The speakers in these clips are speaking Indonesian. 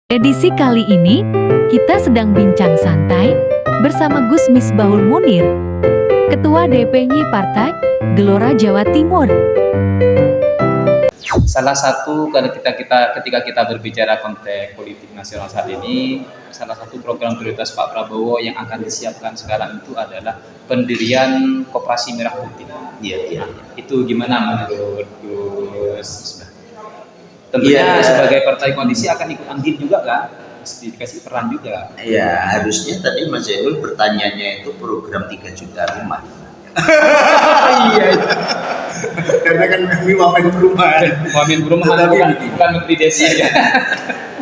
Edisi kali ini, kita sedang bincang santai bersama Gus Misbahul Munir, Ketua DPY Partai Gelora Jawa Timur. Salah satu ketika kita berbicara konteks politik nasional saat ini, salah satu program prioritas Pak Prabowo yang akan disiapkan sekarang itu adalah pendirian Koperasi Merah Putih. Iya. Itu gimana menurut Gus? Tentunya sebagai partai koalisi akan ikut andil juga kan? Mesti dikasih peran juga. Ya, harusnya tadi Mas Zainul bertanyanya itu program 3 juta rumah. Iya. Karena kan kami wamen perumahan. Wamen perumahan bukan menteri desa ya.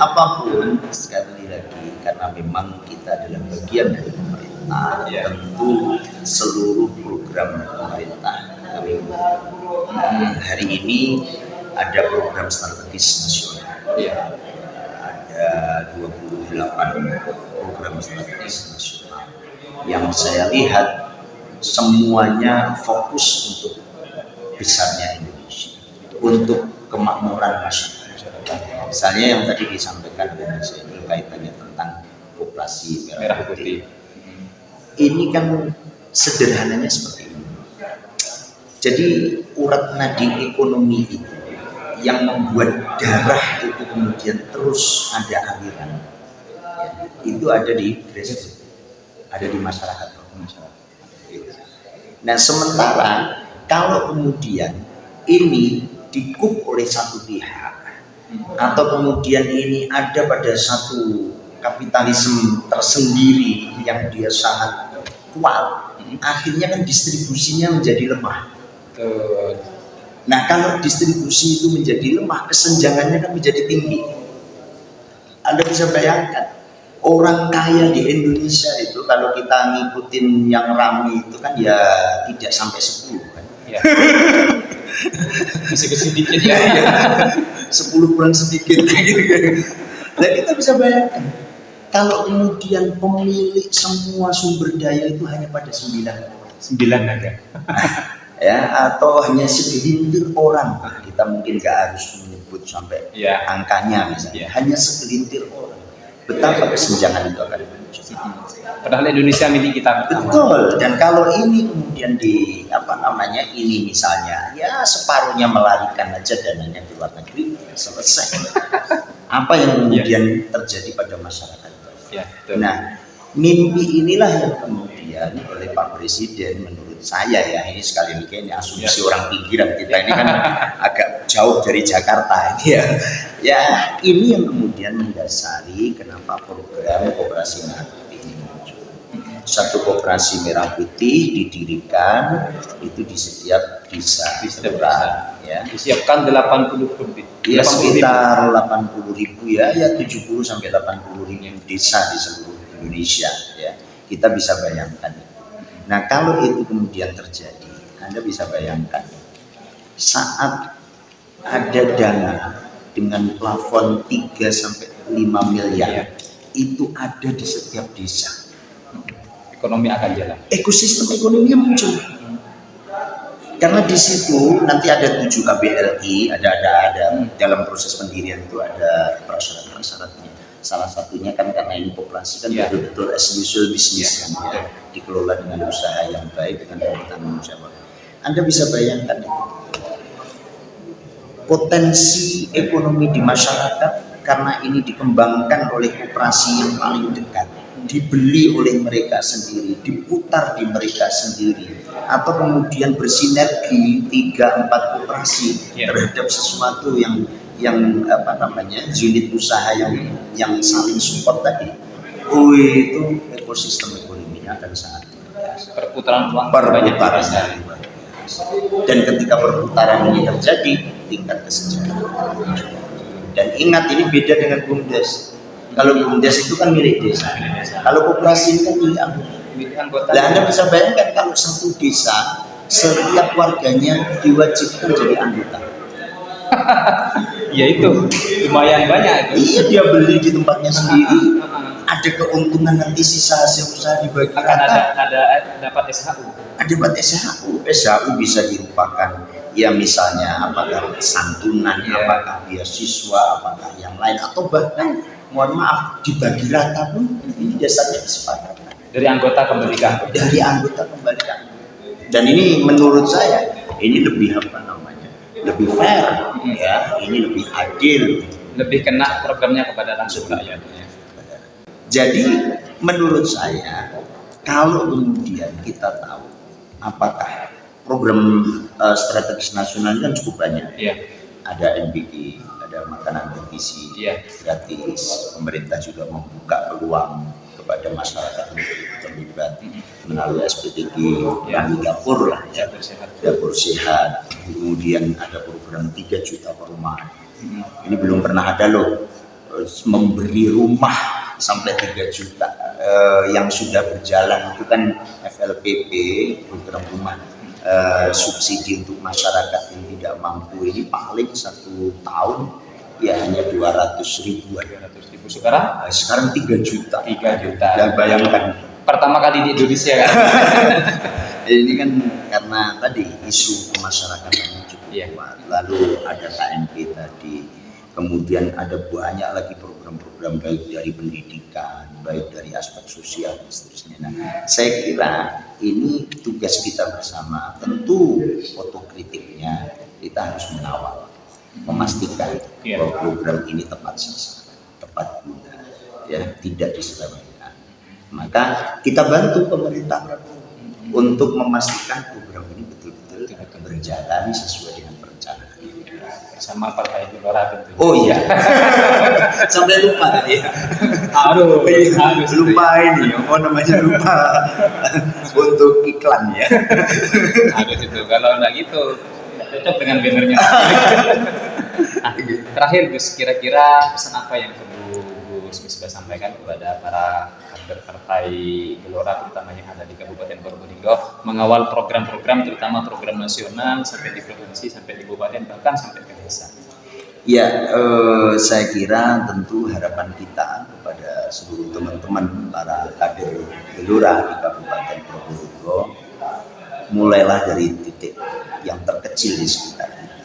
Apapun sekali lagi, karena memang kita adalah bagian dari pemerintah, tentu seluruh program pemerintah kami hari ini ada program strategis nasional. Ada 28 program strategis nasional yang saya lihat semuanya fokus untuk besarnya Indonesia, untuk kemakmuran masyarakat. Misalnya yang tadi disampaikan oleh Mas Zainul kaitannya tentang Koperasi Merah Putih. Ini kan sederhananya seperti ini. Jadi urat nadi ekonomi itu yang membuat darah itu kemudian terus ada aliran, itu ada di grassroots, ada di masyarakat. Nah, sementara kalau kemudian ini dikup oleh satu pihak atau kemudian ini ada pada satu kapitalisme tersendiri yang dia sangat kuat, akhirnya kan distribusinya menjadi lemah. Nah, kalau distribusi itu menjadi lemah, kesenjangannya kan menjadi tinggi. Anda bisa bayangkan, orang kaya di Indonesia itu kalau kita ngikutin yang ramai itu kan ya tidak sampai 10 kan. Ya. Masih sedikit ya. 10 kurang sedikit. Nah, kita bisa bayangkan, kalau kemudian pemilik semua sumber daya itu hanya pada 9 aja. Ya, atau hanya segelintir orang, kita mungkin nggak harus menyebut sampai angkanya misalnya, hanya segelintir orang, betapa kesenjangan itu akan muncul. Padahal Indonesia milik kita. Betul. Dan kalau ini kemudian ini misalnya ya separuhnya melarikan aja dananya di luar negeri, selesai. Apa yang kemudian terjadi pada masyarakat? Nah, mimpi inilah yang kemudian oleh Pak Presiden menurut saya ya, ini sekali lagi ini asumsi orang pinggiran kita ini kan agak jauh dari Jakarta ini ya. Ya, ini yang kemudian mendasari kenapa program Koperasi Merah Putih ini muncul. Satu Koperasi Merah Putih didirikan itu di setiap desa, ya. Disiapkan 80 lebih. Ya, sekitar 80.000 ya 70 sampai 80.000 desa di seluruh Indonesia ya. Kita bisa bayangkan. Nah, kalau itu kemudian terjadi, Anda bisa bayangkan saat ada dana dengan plafon 3 sampai 5 miliar itu ada di setiap desa. Ekonomi akan jalan. Ekosistem ekonominya muncul. Karena di situ nanti ada 7 KBLI, ada dalam proses pendirian itu ada prasyarat-prasyaratnya. Salah satunya kan karena ini koperasi kan betul-betul as usual bisnis yang dikelola dengan usaha yang baik, dengan bertanggung jawab. Anda bisa bayangkan itu. Potensi ekonomi di masyarakat karena ini dikembangkan oleh koperasi yang paling dekat, dibeli oleh mereka sendiri, diputar di mereka sendiri, atau kemudian bersinergi 3-4 koperasi terhadap sesuatu yang unit usaha yang saling support tadi. Itu ekosistem ekonominya akan sangat biasa. Perputaran uang Perputarannya luar biasa. Dan ketika perputaran ini terjadi, tingkat kesejahteraan. Dan ingat, ini beda dengan BUMDes. Kalau BUMDes itu kan milik desa. Kalau koperasi ini kan milik anggota. Nah, Anda bisa bayangkan kalau satu desa setiap warganya diwajibkan jadi anggota. Ya itu lumayan banyak. Iya, dia beli di tempatnya sendiri. Ada keuntungan nanti sisa hasil usaha dibagi ada dapat SHU. Dapat SHU. SHU bisa dirupakan ya misalnya apakah santunan, apakah beasiswa, apakah yang lain, atau bahkan mohon maaf dibagi rata pun ini dasarnya kesepakatan Dari anggota kembali ke anggota. dari anggota kembali ke anggota. Dan ini menurut saya ini lebih apa namanya, lebih fair ya, ini lebih adil, Lebih kena programnya kepada langsung rakyatnya. jadi menurut saya kalau kemudian kita tahu apakah program strategis nasional kan cukup banyak, Iya, ada NBG, ada makanan bergizi Iya. gratis, pemerintah juga membuka peluang kepada masyarakat untuk terlibat melalui SPTG, melalui dapur lah ya, bersehat. dapur sehat, kemudian ada program 3 juta perumahan. Ini belum pernah ada loh, memberi rumah sampai 3 juta. Yang sudah berjalan itu kan FLPP, program rumah subsidi untuk masyarakat yang tidak mampu, ini paling 1 tahun ya hanya 200.000-an. 200.000 sekarang. Sekarang 3 juta. 3 juta. Dan bayangkan, Pertama kali di Indonesia kan. ini kan karena tadi isu kemasyarakatan cukup Iya. kuat. Lalu ada KMP tadi, kemudian ada banyak lagi program-program baik dari pendidikan, baik dari aspek sosial dan seterusnya. Nah, saya kira ini tugas kita bersama. Tentu otokritiknya kita harus mengawal, memastikan Iya. bahwa program ini tepat sasaran, tepat guna, ya tidak diselewengkan. Maka kita bantu pemerintah untuk memastikan program ini betul-betul berjalan sesuai dengan perencanaan. Bersama Partai Gelora tentunya. Oh iya, sampai lupa tadi. Aduh, harus Lupa ini, oh namanya lupa untuk iklan ya. Harus itu. Kalau enggak gitu, nggak cocok dengan bannernya. Nah, terakhir Gus, kira-kira pesan apa yang perlu Gus bisa sampaikan kepada para kader Partai Gelora terutama yang ada di Kabupaten Probolinggo mengawal program-program, terutama program nasional sampai di provinsi, sampai di kabupaten, bahkan sampai ke desa. Ya, saya kira tentu harapan kita kepada seluruh teman-teman para kader Gelora di Kabupaten Probolinggo, mulailah dari titik yang terkecil di sekitar kita.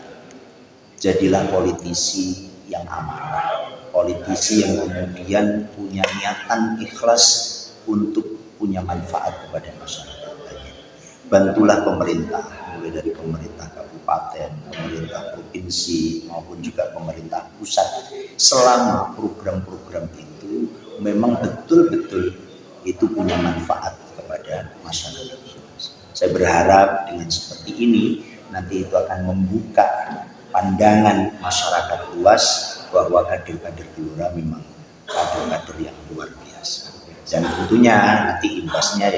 Jadilah politisi yang amanah, politisi yang kemudian punya niatan ikhlas untuk punya manfaat kepada masyarakat. Bantulah pemerintah, mulai dari pemerintah kabupaten, pemerintah provinsi, maupun juga pemerintah pusat, selama program-program itu memang betul-betul itu punya manfaat kepada masyarakat. Saya berharap dengan seperti ini nanti itu akan membuka pandangan masyarakat luas bahwa kader-kader Gelora memang kader-kader yang luar biasa. Dan tentunya nanti imbasnya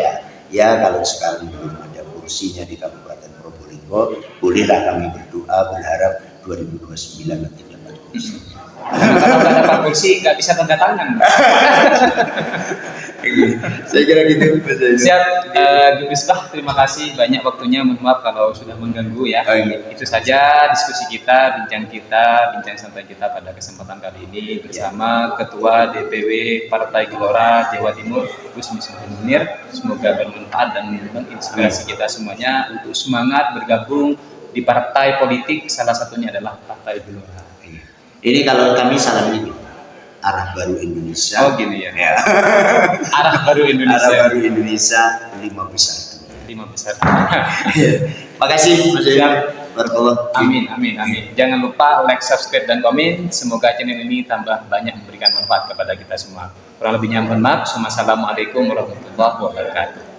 ya kalau sekarang belum ada kursinya di Kabupaten Probolinggo, bolehlah kami berdoa berharap 2029 nanti dapat kursi. Kalau nggak dapat kursi, nggak bisa tanda tangan. Saya kira gitu. Siap, Gus Bah, terima kasih banyak waktunya. Mohon maaf kalau sudah mengganggu ya. Itu saja diskusi kita, bincang santai kita pada kesempatan kali ini bersama Ketua DPW Partai Gelora Jawa Timur, Gus Misbahul Munir. Semoga bermanfaat dan menginspirasi kita semuanya untuk semangat bergabung di partai politik. Salah satunya adalah Partai Gelora. Ini kalau kami saran ini arah baru Indonesia. Oh gini ya. Arah baru Indonesia. Arah baru Indonesia 5 besar. 5 besar. Makasih Mas Ilham. Barakallah. Amin. Jangan lupa like, subscribe, dan komen. Semoga channel ini tambah banyak memberikan manfaat kepada kita semua. Kurang lebihnya mohon maaf. Assalamualaikum warahmatullahi wabarakatuh.